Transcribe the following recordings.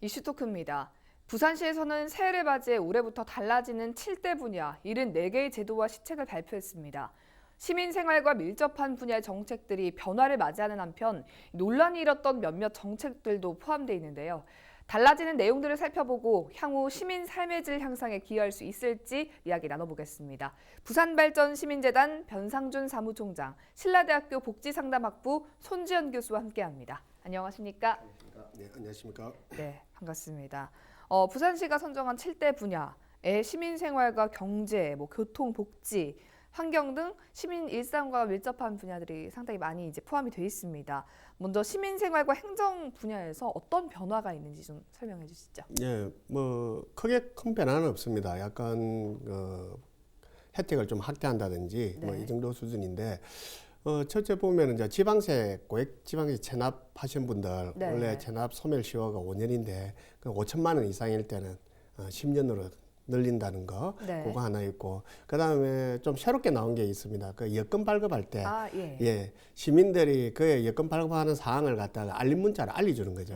이슈 토크입니다. 부산시에서는 새해를 맞이해 올해부터 달라지는 7대 분야 74개의 제도와 시책을 발표했습니다. 시민 생활과 밀접한 분야의 정책들이 변화를 맞이하는 한편 논란이 일었던 몇몇 정책들도 포함되어 있는데요. 달라지는 내용들을 살펴보고 향후 시민 삶의 질 향상에 기여할 수 있을지 이야기 나눠보겠습니다. 부산발전시민재단 변상준 사무총장, 신라대학교 복지상담학부 손지연 교수와 함께합니다. 안녕하십니까? 네, 안녕하십니까? 네, 반갑습니다. 부산시가 선정한 7대 분야의 시민생활과 경제, 교통, 복지, 환경 등 시민 일상과 밀접한 분야들이 상당히 많이 이제 포함이 되어 있습니다. 먼저 시민생활과 행정 분야에서 어떤 변화가 있는지 좀 설명해 주시죠. 예, 크게 큰 변화는 없습니다. 약간 혜택을 좀 확대한다든지 네. 이 정도 수준인데 첫째 보면 이제 지방세 고액 지방세 체납하신 분들 네. 원래 체납 소멸 시효가 5년인데 그 5천만 원 이상일 때는 10년으로 늘린다는 거 네. 그거 하나 있고 그다음에 좀 새롭게 나온 게 있습니다. 그 여권 발급할 때 예. 시민들이 그 여권 발급하는 사항을 갖다가 알림 문자를 알려주는 거죠.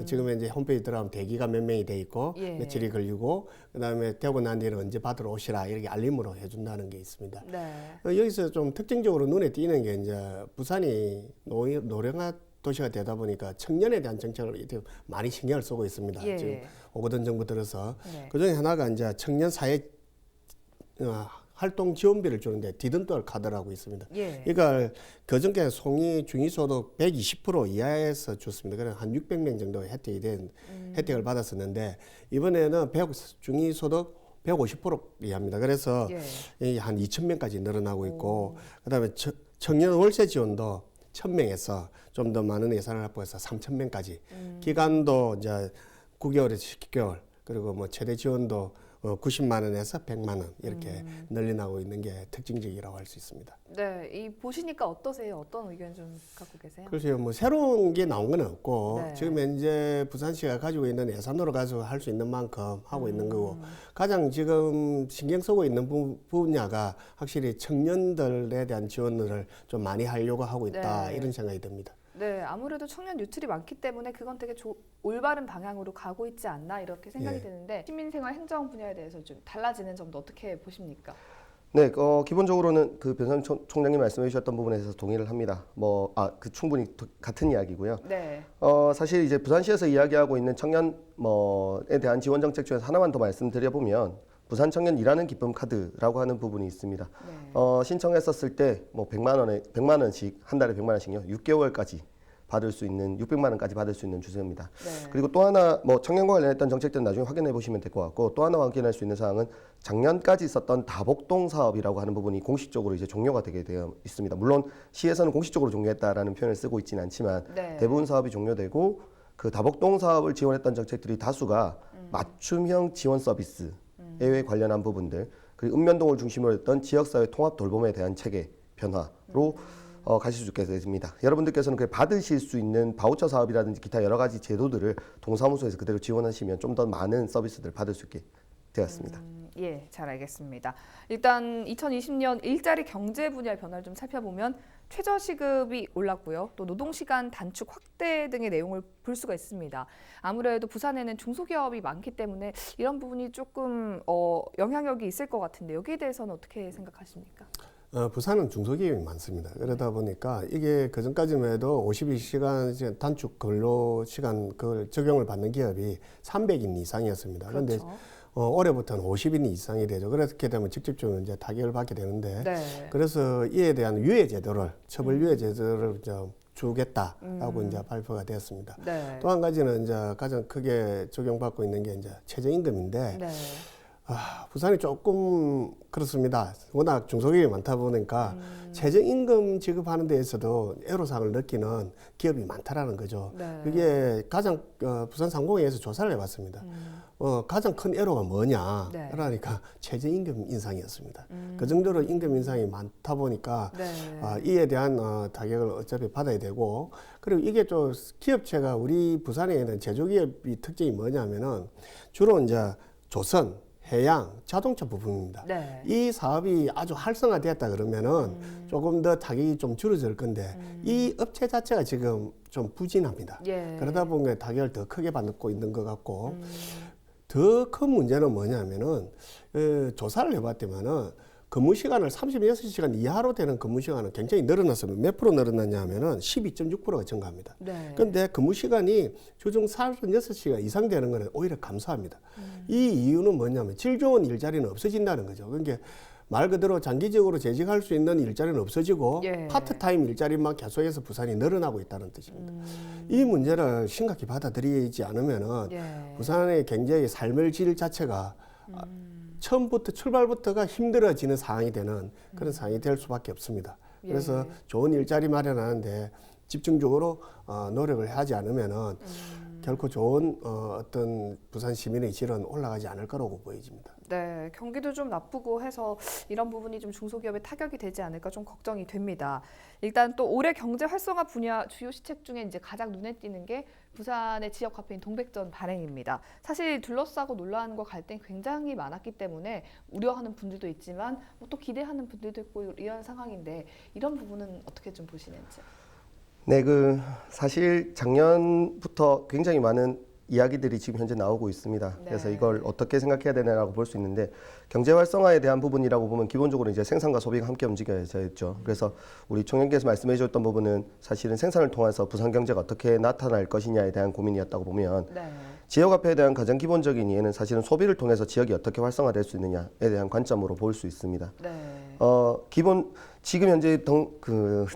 지금 이제 홈페이지 들어가면 대기가 몇 명이 돼 있고 예. 며칠이 걸리고 그다음에 되고 난 뒤에는 언제 받으러 오시라 이렇게 알림으로 해준다는 게 있습니다. 네. 여기서 좀 특징적으로 눈에 띄는 게 이제 부산이 노령화 도시가 되다 보니까 청년에 대한 정책을 이렇게 많이 신경을 쓰고 있습니다. 예. 지금 오거돈 정부 들어서 네. 그 중에 하나가 이제 청년 사회 활동 지원비를 주는데 디딤돌 카드라고 있습니다. 예. 이걸 그전에 송이 중위소득 120% 이하에서 줬습니다. 그래서 한 600명 정도 혜택을 받았었는데 이번에는 중위소득 150% 이하입니다. 그래서 한 2,000명까지 늘어나고 있고 그다음에 청년 월세 지원도 1,000명에서 좀 더 많은 예산을 확보해서 3,000명까지 기간도 이제 9개월에서 10개월 그리고 최대 지원도 90만 원에서 100만 원 이렇게 늘려나고 있는 게 특징적이라고 할 수 있습니다. 네, 이 보시니까 어떠세요? 어떤 의견 좀 갖고 계세요? 글쎄요, 새로운 게 나온 건 없고 네. 지금 현재 부산시가 가지고 있는 예산으로 가서 할 수 있는 만큼 하고 있는 거고 가장 지금 신경 쓰고 있는 분야가 확실히 청년들에 대한 지원을 좀 많이 하려고 하고 있다 네. 이런 생각이 듭니다. 네, 아무래도 청년 유출이 많기 때문에 그건 되게 올바른 방향으로 가고 있지 않나 이렇게 생각이 드는데 시민생활 행정 분야에 대해서 좀 달라지는 점도 어떻게 보십니까? 네, 기본적으로는 그 변상준 총장님 말씀해 주셨던 부분에 대해서 동의를 합니다. 충분히 같은 이야기고요. 네. 사실 이제 부산시에서 이야기하고 있는 청년에 대한 지원 정책 중에서 하나만 더 말씀드려 보면 부산 청년 일하는 기쁨 카드라고 하는 부분이 있습니다. 네. 신청했었을 때 100만 원씩 한 달에 100만 원씩요. 6개월까지 받을 수 있는 600만 원까지 받을 수 있는 주제입니다. 네. 그리고 또 하나 청년과 관련했던 정책들은 나중에 확인해 보시면 될 것 같고 또 하나 확인할 수 있는 사항은 작년까지 있었던 다복동 사업이라고 하는 부분이 공식적으로 이제 종료가 되게 되어 있습니다. 물론 시에서는 공식적으로 종료했다라는 표현을 쓰고 있지는 않지만 네. 대부분 사업이 종료되고 그 다복동 사업을 지원했던 정책들이 다수가 맞춤형 지원 서비스에 관련한 부분들 그리고 읍면동을 중심으로 했던 지역사회 통합 돌봄에 대한 체계 변화로 가실 수 있게 됩니다. 여러분들께서는 받으실 수 있는 바우처 사업이라든지 기타 여러 가지 제도들을 동사무소에서 그대로 지원하시면 좀 더 많은 서비스들을 받을 수 있게 되었습니다. 예, 잘 알겠습니다. 일단 2020년 일자리 경제 분야의 변화를 좀 살펴보면 최저시급이 올랐고요. 또 노동시간 단축 확대 등의 내용을 볼 수가 있습니다. 아무래도 부산에는 중소기업이 많기 때문에 이런 부분이 조금 영향력이 있을 것 같은데 여기에 대해서는 어떻게 생각하십니까? 부산은 중소기업이 많습니다. 그러다 보니까 이게 그전까지만 해도 52시간 단축 근로시간 그걸 적용을 받는 기업이 300인 이상이었습니다. 그런데 그렇죠. 올해부터는 50인 이상이 되죠. 그렇게 되면 직접적으로 이제 타격을 받게 되는데 네. 그래서 이에 대한 유예 제도를 처벌 유예 제도를 주겠다라고 이제 발표가 되었습니다. 네. 또 한 가지는 이제 가장 크게 적용받고 있는 게 이제 최저임금인데 네. 부산이 조금 그렇습니다. 워낙 중소기업이 많다 보니까 최저임금 지급하는 데에서도 애로사항을 느끼는 기업이 많다라는 거죠. 네. 그게 가장 부산 상공회에서 조사를 해봤습니다. 가장 큰 애로가 뭐냐? 네. 그러니까 최저임금 인상이었습니다. 그 정도로 임금 인상이 많다 보니까 네. 이에 대한 타격을 어차피 받아야 되고 그리고 이게 좀 기업체가 우리 부산에 있는 제조기업이 특징이 뭐냐면은 주로 이제 조선 해양, 자동차 부품입니다. 네. 이 사업이 아주 활성화되었다 그러면은 조금 더 타격이 좀 줄어들 건데 이 업체 자체가 지금 좀 부진합니다. 예. 그러다 보면 타격을 더 크게 받고 있는 것 같고 더 큰 문제는 뭐냐면은 조사를 해봤더만은 근무 시간을 36시간 이하로 되는 근무 시간은 굉장히 늘어났습니다. 몇 프로 늘어났냐면은 12.6%가 증가합니다. 네. 그런데 근무 시간이 주중 36시간 이상 되는 거는 오히려 감소합니다. 이 이유는 뭐냐면 질 좋은 일자리는 없어진다는 거죠. 그러니까 말 그대로 장기적으로 재직할 수 있는 일자리는 없어지고 예. 파트타임 일자리만 계속해서 부산이 늘어나고 있다는 뜻입니다. 이 문제를 심각히 받아들이지 않으면은 예. 부산의 굉장히 삶의 질 자체가 처음부터 출발부터가 힘들어지는 상황이 되는 그런 상황이 될 수밖에 없습니다. 그래서 예. 좋은 일자리 마련하는데 집중적으로 노력을 하지 않으면은 결코 좋은 어떤 부산 시민의 질은 올라가지 않을 거라고 보여집니다. 네, 경기도 좀 나쁘고 해서 이런 부분이 좀 중소기업에 타격이 되지 않을까 좀 걱정이 됩니다. 일단 또 올해 경제 활성화 분야 주요 시책 중에 이제 가장 눈에 띄는 게 부산의 지역 화폐인 동백전 발행입니다. 사실 둘러싸고 논란과 갈등이 굉장히 많았기 때문에 우려하는 분들도 있지만 또 기대하는 분들도 있고 이런 상황인데 이런 부분은 어떻게 좀 보시는지? 네, 사실 작년부터 굉장히 많은 이야기들이 지금 현재 나오고 있습니다. 네. 그래서 이걸 어떻게 생각해야 되나라고 볼 수 있는데 경제 활성화에 대한 부분이라고 보면 기본적으로 이제 생산과 소비가 함께 움직여야죠. 그래서 우리 총영께서 말씀해 주셨던 부분은 사실은 생산을 통해서 부산 경제가 어떻게 나타날 것이냐에 대한 고민이었다고 보면 네. 지역화폐에 대한 가장 기본적인 이해는 사실은 소비를 통해서 지역이 어떻게 활성화될 수 있느냐에 대한 관점으로 볼 수 있습니다. 네. 지금 현재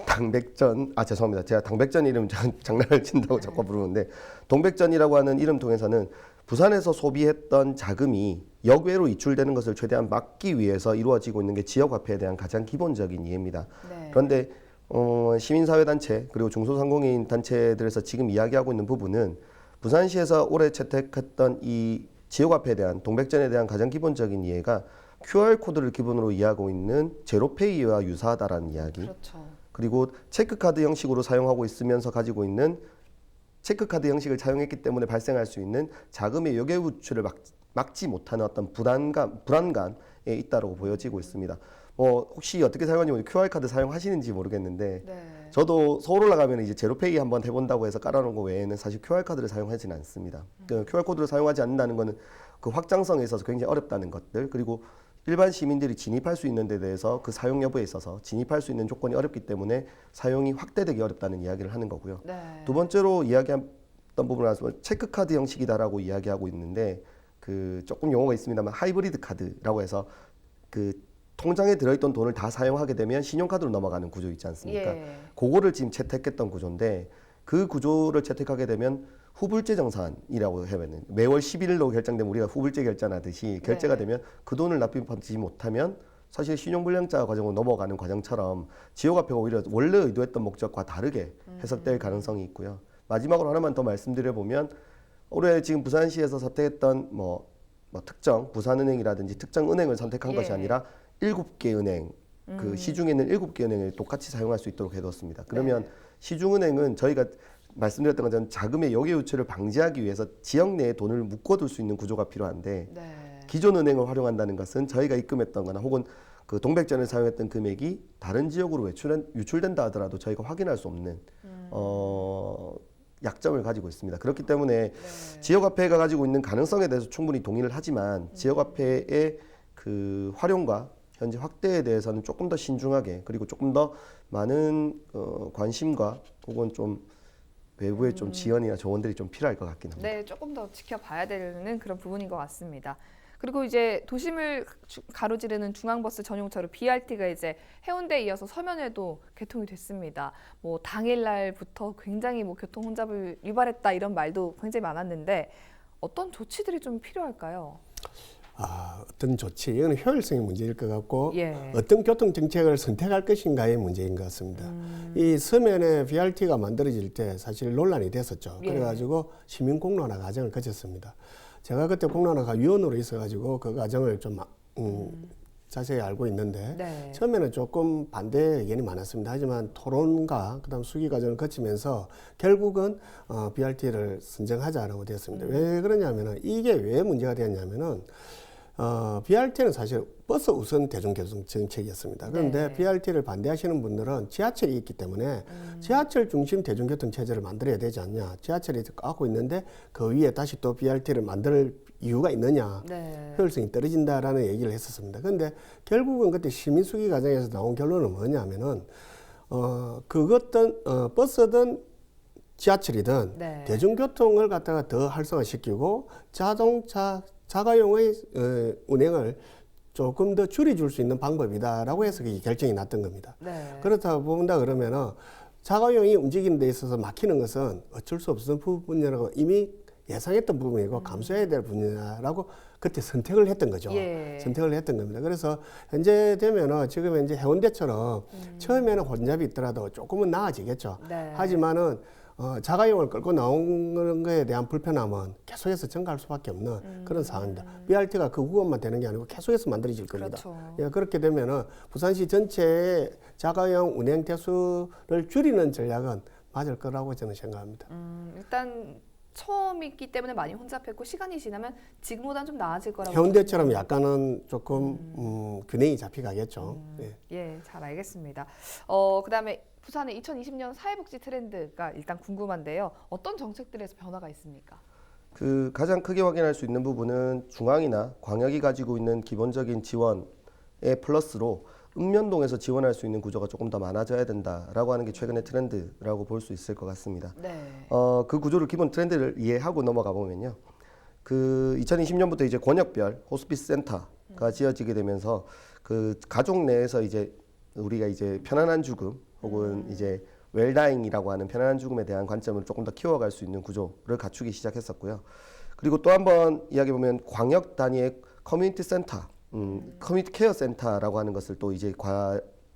당백전, 죄송합니다. 제가 당백전 이름 장난을 친다고 자꾸 부르는데, 동백전이라고 하는 이름 통해서는 부산에서 소비했던 자금이 역외로 이출되는 것을 최대한 막기 위해서 이루어지고 있는 게 지역화폐에 대한 가장 기본적인 이해입니다. 네. 그런데 시민사회단체 그리고 중소상공인 단체들에서 지금 이야기하고 있는 부분은 부산시에서 올해 채택했던 이 지역화폐에 대한 동백전에 대한 가장 기본적인 이해가 QR코드를 기본으로 이해하고 있는 제로페이와 유사하다라는 이야기. 그렇죠. 그리고 체크카드 형식으로 사용하고 있으면서 가지고 있는 체크카드 형식을 사용했기 때문에 발생할 수 있는 자금의 역외 유출을 막지 못하는 어떤 불안감에 있다고 보여지고 있습니다. 혹시 어떻게 사용하는지 QR카드 사용하시는지 모르겠는데 네. 저도 서울 올라가면 이제 제로페이 한번 해본다고 해서 깔아놓은 거 외에는 사실 QR카드를 사용하지는 않습니다. 그 QR코드를 사용하지 않는다는 거는 그 확장성에 있어서 굉장히 어렵다는 것들 그리고 일반 시민들이 진입할 수 있는 데 대해서 그 사용 여부에 있어서 진입할 수 있는 조건이 어렵기 때문에 사용이 확대되기 어렵다는 이야기를 하는 거고요. 네. 두 번째로 이야기했던 부분은 체크카드 형식이다라고 이야기하고 있는데 그 조금 용어가 있습니다만 하이브리드 카드라고 해서 그 통장에 들어있던 돈을 다 사용하게 되면 신용카드로 넘어가는 구조 있지 않습니까? 예. 그거를 지금 채택했던 구조인데 그 구조를 채택하게 되면 후불제 정산이라고 하면은 매월 10일로 결정되면 우리가 후불제 결제하듯이 결제가 네. 되면 그 돈을 납입하지 못하면 사실 신용불량자 과정으로 넘어가는 과정처럼 지역화폐가 오히려 원래 의도했던 목적과 다르게 해석될 가능성이 있고요. 마지막으로 하나만 더 말씀드려보면 올해 지금 부산시에서 선택했던 특정 부산은행이라든지 특정 은행을 선택한 예. 것이 아니라 7개 은행 그 시중에 있는 7개 은행을 똑같이 사용할 수 있도록 해뒀습니다. 그러면 네. 시중은행은 저희가 말씀드렸던 것처럼 자금의 역외 유출을 방지하기 위해서 지역 내에 돈을 묶어둘 수 있는 구조가 필요한데 네. 기존 은행을 활용한다는 것은 저희가 입금했던 거나 혹은 그 동백전을 사용했던 금액이 다른 지역으로 유출된다 하더라도 저희가 확인할 수 없는 약점을 가지고 있습니다. 그렇기 때문에 네. 지역화폐가 가지고 있는 가능성에 대해서 충분히 동의를 하지만 지역화폐의 그 활용과 현재 확대에 대해서는 조금 더 신중하게 그리고 조금 더 많은 관심과 혹은 좀 외부의 좀 지원이나 조언들이 좀 필요할 것 같긴 합니다. 네, 조금 더 지켜봐야 되는 그런 부분인 것 같습니다. 그리고 이제 도심을 가로지르는 중앙버스 전용차로 BRT가 이제 해운대에 이어서 서면에도 개통이 됐습니다. 당일날부터 굉장히 교통 혼잡을 유발했다 이런 말도 굉장히 많았는데 어떤 조치들이 좀 필요할까요? 어떤 조치, 이건 효율성의 문제일 것 같고 예. 어떤 교통 정책을 선택할 것인가의 문제인 것 같습니다. 이 서면에 BRT가 만들어질 때 사실 논란이 됐었죠. 예. 그래가지고 시민 공론화 과정을 거쳤습니다. 제가 그때 공론화 위원으로 있어가지고 그 과정을 좀 자세히 알고 있는데 네. 처음에는 조금 반대 의견이 많았습니다. 하지만 토론과 그다음 수기 과정을 거치면서 결국은 BRT를 선정하자라고 되었습니다. 왜 그러냐면은 이게 왜 문제가 되었냐면은 BRT는 사실 버스 우선 대중교통 정책이었습니다. 그런데 네. BRT를 반대하시는 분들은 지하철이 있기 때문에 지하철 중심 대중교통 체제를 만들어야 되지 않냐. 지하철이 갖고 있는데 그 위에 다시 또 BRT를 만들 이유가 있느냐. 네. 효율성이 떨어진다라는 얘기를 했었습니다. 그런데 결국은 그때 시민수기 과정에서 나온 결론은 뭐냐면은 그것든 버스든 지하철이든 네. 대중교통을 갖다가 더 활성화시키고 자가용의 운행을 조금 더 줄여줄 수 있는 방법이다라고 해서 이 결정이 났던 겁니다. 네. 그렇다 본다 그러면은 자가용이 움직이는 데 있어서 막히는 것은 어쩔 수 없는 부분이라고 이미 예상했던 부분이고 감수해야 될 부분이라고 그때 선택을 했던 거죠. 예. 선택을 했던 겁니다. 그래서 현재 되면은 지금 현재 해운대처럼 처음에는 혼잡이 있더라도 조금은 나아지겠죠. 네. 하지만은 자가용을 끌고 나오는 것에 대한 불편함은 계속해서 증가할 수밖에 없는 그런 상황입니다. BRT가 그 구간만 되는 게 아니고 계속해서 만들어질 겁니다. 그렇죠. 예, 그렇게 되면은 부산시 전체의 자가용 운행 대수를 줄이는 전략은 맞을 거라고 저는 생각합니다. 일단 처음이기 때문에 많이 혼잡했고 시간이 지나면 지금보다는 좀 나아질 거라고. 해운대처럼 약간은 조금 균형이 잡혀가겠죠. 예. 예, 잘 알겠습니다. 그다음에 부산의 2020년 사회복지 트렌드가 일단 궁금한데요. 어떤 정책들에서 변화가 있습니까? 그 가장 크게 확인할 수 있는 부분은 중앙이나 광역이 가지고 있는 기본적인 지원의 플러스로 읍면동에서 지원할 수 있는 구조가 조금 더 많아져야 된다라고 하는 게 최근의 트렌드라고 볼 수 있을 것 같습니다. 네. 그 구조를 기본 트렌드를 이해하고 넘어가 보면요. 그 2020년부터 이제 권역별 호스피스 센터가 지어지게 되면서 그 가족 내에서 이제 우리가 이제 편안한 죽음 혹은 이제 웰다잉이라고 하는 편안한 죽음에 대한 관점을 조금 더 키워갈 수 있는 구조를 갖추기 시작했었고요. 그리고 또 한번 이야기해 보면 광역 단위의 커뮤니티 센터, 커뮤니티 케어 센터라고 하는 것을 또 이제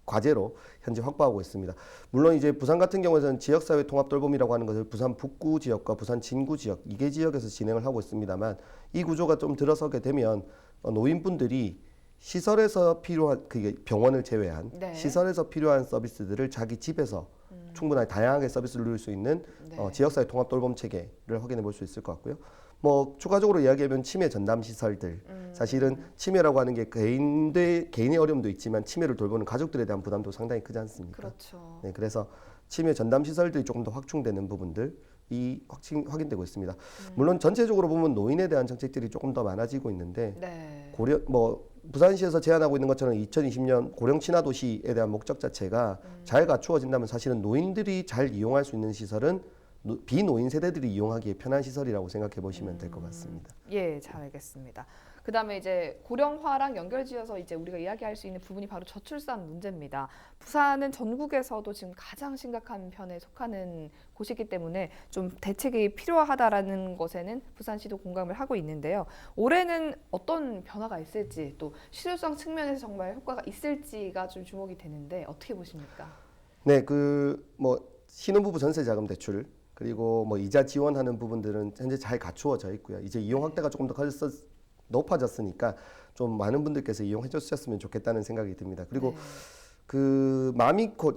과제로 현재 확보하고 있습니다. 물론 이제 부산 같은 경우에는 지역사회 통합 돌봄이라고 하는 것을 부산 북구 지역과 부산 진구 지역 2개 지역에서 진행을 하고 있습니다만 이 구조가 좀 들어서게 되면 노인분들이 시설에서 필요한 그게 병원을 제외한 네. 시설에서 필요한 서비스들을 자기 집에서 충분하게 다양하게 서비스를 누릴 수 있는 네. 지역사회 통합 돌봄 체계를 확인해 볼 수 있을 것 같고요. 뭐 추가적으로 이야기하면 치매 전담 시설들 사실은 치매라고 하는 게 개인의 어려움도 있지만 치매를 돌보는 가족들에 대한 부담도 상당히 크지 않습니까? 그렇죠. 네, 그래서 치매 전담 시설들이 조금 더 확충되는 부분들이 확인되고 있습니다. 물론 전체적으로 보면 노인에 대한 정책들이 조금 더 많아지고 있는데 네. 부산시에서 제안하고 있는 것처럼 2020년 고령 친화 도시에 대한 목적 자체가 잘 갖추어진다면 사실은 노인들이 잘 이용할 수 있는 시설은 비노인 세대들이 이용하기에 편한 시설이라고 생각해 보시면 될 것 같습니다. 예, 잘 알겠습니다. 그다음에 이제 고령화랑 연결지어서 이제 우리가 이야기할 수 있는 부분이 바로 저출산 문제입니다. 부산은 전국에서도 지금 가장 심각한 편에 속하는 곳이기 때문에 좀 대책이 필요하다라는 것에는 부산시도 공감을 하고 있는데요. 올해는 어떤 변화가 있을지 또 실효성 측면에서 정말 효과가 있을지가 좀 주목이 되는데 어떻게 보십니까? 네, 신혼부부 전세자금 대출 그리고 이자 지원하는 부분들은 현재 잘 갖추어져 있고요. 이제 이용 확대가 조금 더 높아졌으니까 좀 많은 분들께서 이용해 주셨으면 좋겠다는 생각이 듭니다. 그리고 네. 그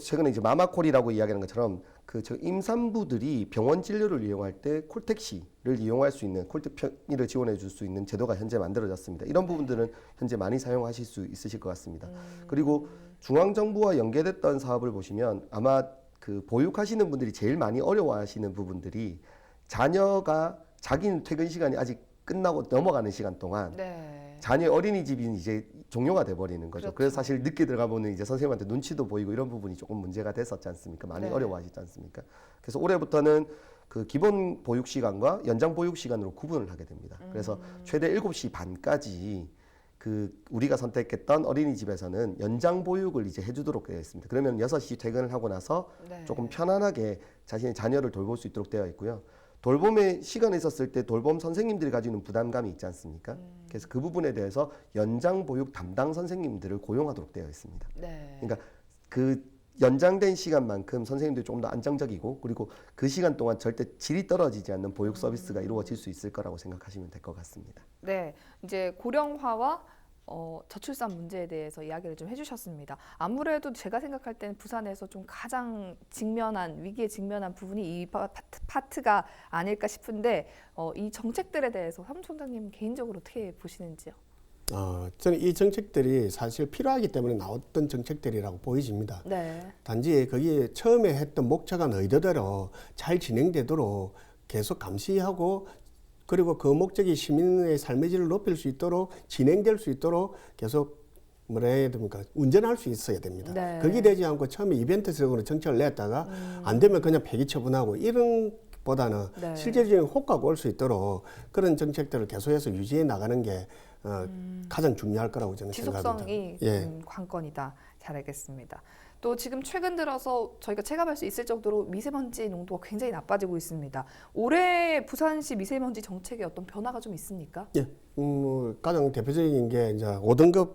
최근에 이제 마마콜이라고 이야기하는 것처럼 저 임산부들이 병원 진료를 이용할 때 콜택시를 이용할 수 있는 콜택 편의를 지원해 줄 수 있는 제도가 현재 만들어졌습니다. 이런 부분들은 현재 많이 사용하실 수 있으실 것 같습니다. 그리고 중앙 정부와 연계됐던 사업을 보시면 아마 그 보육하시는 분들이 제일 많이 어려워하시는 부분들이 자녀가 자기는 퇴근 시간이 아직 끝나고 넘어가는 시간 동안 네. 자녀 어린이집이 이제 종료가 돼 버리는 거죠. 그렇죠. 그래서 사실 늦게 들어가보면 이제 선생님한테 눈치도 보이고 이런 부분이 조금 문제가 됐었지 않습니까? 많이 네. 어려워하시지 않습니까? 그래서 올해부터는 그 기본 보육 시간과 연장 보육 시간으로 구분을 하게 됩니다. 그래서 최대 7시 반까지 그 우리가 선택했던 어린이집에서는 연장 보육을 이제 해주도록 되어 있습니다. 그러면 6시 퇴근을 하고 나서 네. 조금 편안하게 자신의 자녀를 돌볼 수 있도록 되어 있고요. 돌봄의 시간에 있었을 때 돌봄 선생님들이 가지고 있는 부담감이 있지 않습니까? 그래서 그 부분에 대해서 연장 보육 담당 선생님들을 고용하도록 되어 있습니다. 네. 그러니까 그 연장된 시간만큼 선생님들이 조금 더 안정적이고 그리고 그 시간 동안 절대 질이 떨어지지 않는 보육 서비스가 이루어질 수 있을 거라고 생각하시면 될 것 같습니다. 네, 이제 고령화와 저출산 문제에 대해서 이야기를 좀 해주셨습니다. 아무래도 제가 생각할 때는 부산에서 좀 가장 위기에 직면한 부분이 이 파트가 아닐까 싶은데 이 정책들에 대해서 사무총장님 개인적으로 어떻게 보시는지요? 저는 이 정책들이 사실 필요하기 때문에 나왔던 정책들이라고 보여집니다. 네. 단지 거기 처음에 했던 목적은 의도대로 잘 진행되도록 계속 감시하고 그리고 그 목적이 시민의 삶의 질을 높일 수 있도록 진행될 수 있도록 계속 뭐라 해야 됩니까? 운전할 수 있어야 됩니다. 네. 그게 되지 않고 처음에 이벤트적으로 정책을 냈다가 안 되면 그냥 폐기 처분하고 이런 보다는 네. 실질적인 효과가 올 수 있도록 그런 정책들을 계속해서 유지해 나가는 게 가장 중요할 거라고 저는 생각합니다. 지속성이 예. 관건이다. 잘 알겠습니다. 또 지금 최근 들어서 저희가 체감할 수 있을 정도로 미세먼지 농도가 굉장히 나빠지고 있습니다. 올해 부산시 미세먼지 정책에 어떤 변화가 좀 있습니까? 예, 가장 대표적인 게 이제 5등급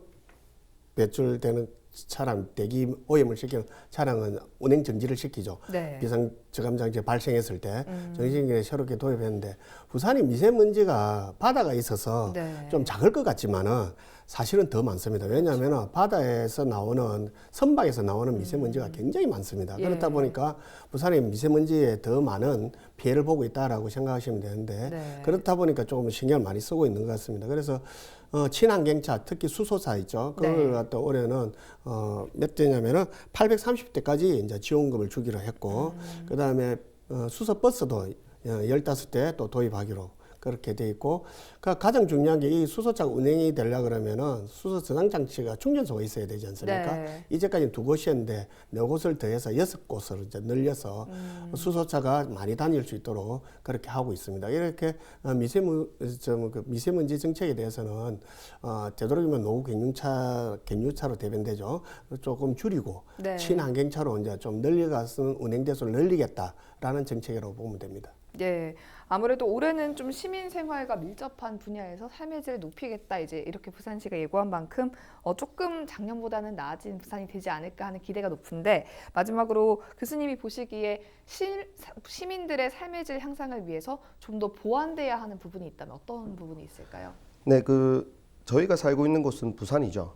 배출되는 차량 대기 오염을 시키는 차량은 운행 정지를 시키죠. 네. 비상저감장치 발생했을 때 정신기에 새롭게 도입했는데 부산이 미세먼지가 바다가 있어서 네. 좀 작을 것 같지만은 사실은 더 많습니다. 왜냐하면 바다에서 나오는 선박에서 나오는 미세먼지가 굉장히 많습니다. 예. 그렇다 보니까 부산의 미세먼지에 더 많은 피해를 보고 있다라고 생각하시면 되는데 네. 그렇다 보니까 조금 신경을 많이 쓰고 있는 것 같습니다. 그래서 친환경차 특히 수소차 있죠. 그걸 네. 갖다 올해는 몇 대냐면은 830대까지 이제 지원금을 주기로 했고 그다음에 수소 버스도 15대 또 도입하기로 그렇게 돼 있고 가장 중요한 게 이 수소차가 운행이 되려고 그러면은 수소 저장 장치가 충전소가 있어야 되지 않습니까? 네. 이제까지는 2곳이었는데 4곳을 더해서 6곳으로 이제 늘려서 수소차가 많이 다닐 수 있도록 그렇게 하고 있습니다. 이렇게 미세먼지 정책에 대해서는 되도록이면 노후 경유차로 대변되죠. 조금 줄이고 네. 친환경차로 이제 좀 늘려가서 운행 대수를 늘리겠다라는 정책이라고 보면 됩니다. 예, 아무래도 올해는 좀 시민 생활과 밀접한 분야에서 삶의 질을 높이겠다 이제 이렇게 부산시가 예고한 만큼 조금 작년보다는 나아진 부산이 되지 않을까 하는 기대가 높은데 마지막으로 교수님이 보시기에 시민들의 삶의 질 향상을 위해서 좀 더 보완돼야 하는 부분이 있다면 어떤 부분이 있을까요? 네, 저희가 살고 있는 곳은 부산이죠.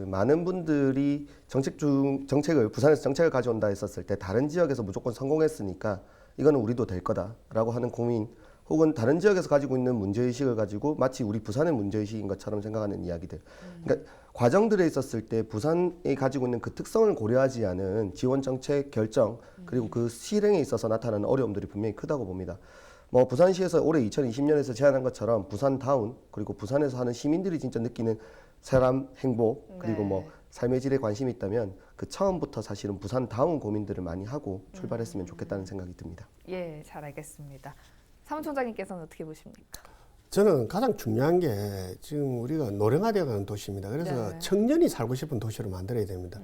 많은 분들이 부산에서 정책을 가져온다 했었을 때 다른 지역에서 무조건 성공했으니까 이거는 우리도 될 거다라고 하는 고민 혹은 다른 지역에서 가지고 있는 문제의식을 가지고 마치 우리 부산의 문제의식인 것처럼 생각하는 이야기들. 그러니까 과정들에 있었을 때 부산이 가지고 있는 그 특성을 고려하지 않은 지원 정책 결정 그리고 그 실행에 있어서 나타나는 어려움들이 분명히 크다고 봅니다. 부산시에서 올해 2020년에서 제안한 것처럼 부산다운 그리고 부산에서 하는 시민들이 진짜 느끼는 사람 행복 그리고 네. 삶의 질에 관심이 있다면 그 처음부터 사실은 부산다운 고민들을 많이 하고 출발했으면 좋겠다는 생각이 듭니다. 예, 잘 알겠습니다. 사무총장님께서는 어떻게 보십니까? 저는 가장 중요한 게 지금 우리가 노령화되어가는 도시입니다. 그래서 네. 청년이 살고 싶은 도시로 만들어야 됩니다.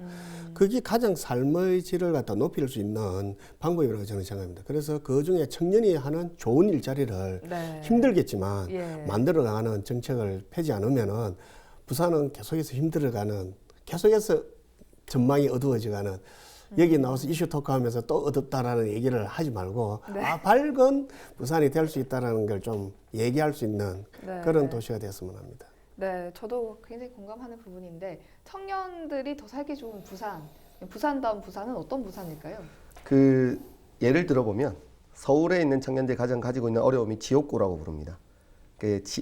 그게 가장 삶의 질을 갖다 높일 수 있는 방법이라고 저는 생각합니다. 그래서 그 중에 청년이 하는 좋은 일자리를 네. 힘들겠지만 예. 만들어 나가는 정책을 펴지 않으면은 부산은 계속해서 힘들어가는 계속해서 전망이 어두워져가는 여기 나와서 이슈 토크하면서 또 어둡다라는 얘기를 하지 말고 네. 밝은 부산이 될 수 있다는 걸 좀 얘기할 수 있는 네. 그런 도시가 됐으면 합니다. 네, 저도 굉장히 공감하는 부분인데 청년들이 더 살기 좋은 부산다운 부산은 어떤 부산일까요? 예를 들어보면 서울에 있는 청년들이 가장 가지고 있는 어려움이 지옥고라고 부릅니다.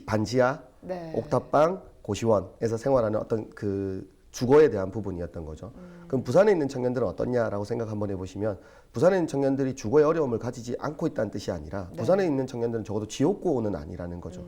반지하, 네. 옥탑방, 고시원에서 생활하는 어떤 주거에 대한 부분이었던 거죠. 그럼 부산에 있는 청년들은 어떻냐라고 생각 한번 해보시면 부산에 있는 청년들이 주거의 어려움을 가지지 않고 있다는 뜻이 아니라 네. 부산에 있는 청년들은 적어도 지옥고는 아니라는 거죠.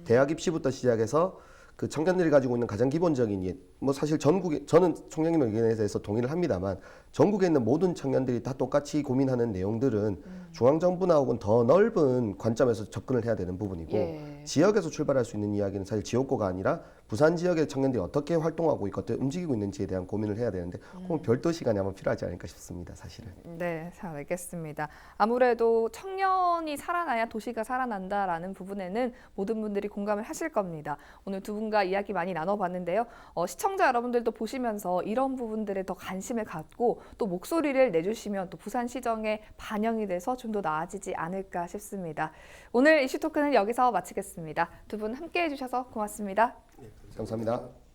대학 입시부터 시작해서 그 청년들이 가지고 있는 가장 기본적인 사실 저는 총장님의 의견에 대해서 동의를 합니다만 전국에 있는 모든 청년들이 다 똑같이 고민하는 내용들은 중앙정부나 혹은 더 넓은 관점에서 접근을 해야 되는 부분이고 예. 지역에서 출발할 수 있는 이야기는 사실 지역고가 아니라 부산 지역의 청년들이 어떻게 활동하고 있고 어떻게 움직이고 있는지에 대한 고민을 해야 되는데 그건 별도 시간이 아마 필요하지 않을까 싶습니다. 사실은. 네, 잘 알겠습니다. 아무래도 청년이 살아나야 도시가 살아난다라는 부분에는 모든 분들이 공감을 하실 겁니다. 오늘 두 분과 이야기 많이 나눠봤는데요. 시청자 여러분들도 보시면서 이런 부분들에 더 관심을 갖고 또 목소리를 내주시면 또 부산시정에 반영이 돼서 좀 더 나아지지 않을까 싶습니다. 오늘 이슈토크는 여기서 마치겠습니다. 두 분 함께해 주셔서 고맙습니다. 감사합니다.